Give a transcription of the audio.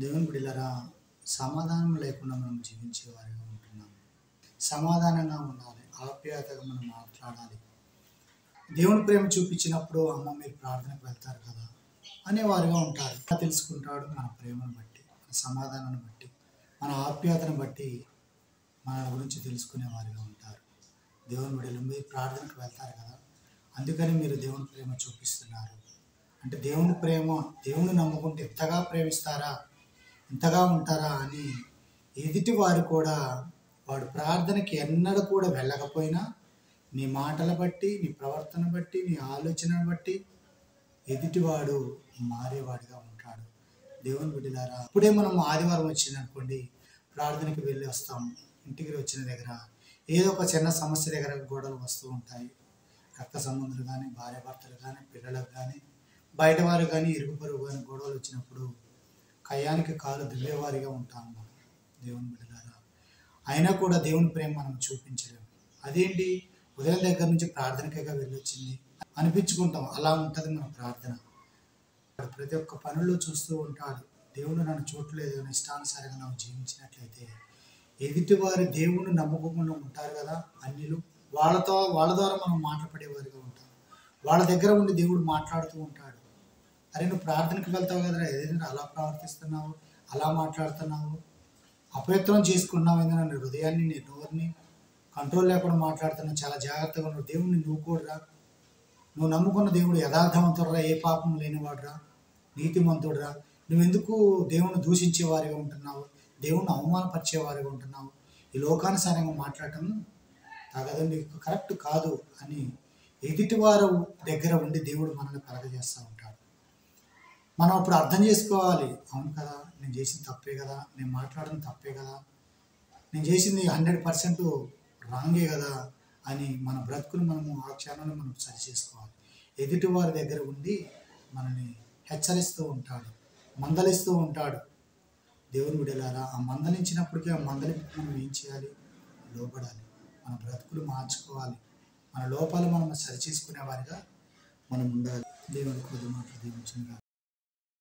దేవుని బిడ్డలారా, సమాధానం లేకుండా మనం జీవించేవారిగా ఉంటున్నాం. సమాధానంగా ఉండాలి. ఆప్యాయతగా మనం మాట్లాడాలి. దేవుని ప్రేమ చూపించినప్పుడు అమ్మ మీరు ప్రార్థనకు వెళ్తారు కదా అనేవారుగా ఉంటారు. తెలుసుకుంటాడు మన ప్రేమను బట్టి, మన సమాధానాన్ని బట్టి, మన ఆప్యాయతను బట్టి మన గురించి తెలుసుకునేవారుగా ఉంటారు. దేవుని బిడ్డలు మీరు ప్రార్థనకు వెళ్తారు కదా, అందుకని మీరు దేవుని ప్రేమ చూపిస్తున్నారు. అంటే దేవుని ప్రేమ, దేవుని నమ్ముకుంటే ఎంతగా ప్రేమిస్తారా, ఇంతగా ఉంటారా అని ఎదుటి వారు కూడా వాడు ప్రార్థనకి ఎన్నడూ కూడా వెళ్ళకపోయినా నీ మాటల బట్టి, నీ ప్రవర్తన బట్టి, నీ ఆలోచనను బట్టి ఎదుటివాడు మారేవాడిగా ఉంటాడు. దేవుని బిడ్డలారా, ఇప్పుడే మనం ఆదివారం వచ్చిందనుకోండి, ప్రార్థనకి వెళ్ళి వస్తాము. ఇంటికి వచ్చిన దగ్గర ఏదో ఒక చిన్న సమస్య దగ్గర గొడవలు వస్తూ ఉంటాయి. రక్త సంబంధులు కానీ, భార్యాభర్తలు కానీ, పిల్లలకు కానీ, బయట వారు కానీ, ఇరుగు పొరుగు కానీ గొడవలు వచ్చినప్పుడు కయ్యానికి కాలు దువ్వేవారిగా ఉంటాము మనం. దేవుని బిడ్డలారా, అయినా కూడా దేవుని ప్రేమ మనం చూపించలేము. అదేంటి, ఉదయం దగ్గర నుంచి ప్రార్థనకేగా వెళ్ళొచ్చింది అనిపించుకుంటాం. అలా ఉంటుంది మన ప్రార్థన. ప్రతి ఒక్క పనుల్లో చూస్తూ ఉంటాడు, దేవుడు నన్ను చూడలేదు అని ఇష్టానుసారంగా ನಾವು జీవించినట్లయితే ఎదుటివారి దేవుణ్ణి నమ్ముకోకుండా ఉంటారు కదా అన్యులు, వాళ్ళ ద్వారా మనం మాట్లాడేవారిగా ఉంటాం. వాళ్ళ దగ్గర ఉండి దేవుడు మాట్లాడుతూ ఉంటాడు. అరే నువ్వు ప్రార్థనకు వెళ్తావు కదరా, ఏదైనా అలా ప్రవర్తిస్తున్నావు, అలా మాట్లాడుతున్నావు, అపవిత్రం చేసుకున్నావు, ఏదైనా నీ హృదయాన్ని, నీ నోరుని కంట్రోల్ లేకుండా మాట్లాడుతున్నావు, చాలా జాగ్రత్తగా ఉన్నావు. దేవుణ్ణి నువ్వు కూడా, నువ్వు నమ్ముకున్న దేవుడు యథార్థవంతుడురా, ఏ పాపం లేనివాడురా, నీతిమంతుడురా, నువ్వెందుకు దేవుణ్ణి దూషించేవారిగా ఉంటున్నావు, దేవుణ్ణి అవమానపరిచేవారిగా ఉంటున్నావు, ఈ లోకానుసారంగా మాట్లాడటం తగదండి, కరెక్ట్ కాదు అని ఎదుటివారు దగ్గర ఉండి దేవుడు మనల్ని కలగజేస్తూ ఉంటాడు. మనం అప్పుడు అర్థం చేసుకోవాలి, అవును కదా నేను చేసింది తప్పే కదా, నేను మాట్లాడడం తప్పే కదా, నేను చేసింది 100% రాంగే కదా అని మన బ్రతుకులు మనము ఆ క్షణంలో మనం సరి చేసుకోవాలి. ఎదుటి వారి దగ్గర ఉండి మనల్ని హెచ్చరిస్తూ ఉంటాడు, మందలిస్తూ ఉంటాడు. దేవుని బిడ్డలారా, ఆ మందలించినప్పటికీ ఆ మందలింపుకి మనం ఏం చేయాలి, లోబడాలి. మన బ్రతుకులు మార్చుకోవాలి. మన లోపాలు మనం సరి చేసుకునే వారిగా మనం ఉండాలి. దేవుని కొద్ది మాటలు దీవించును గాక.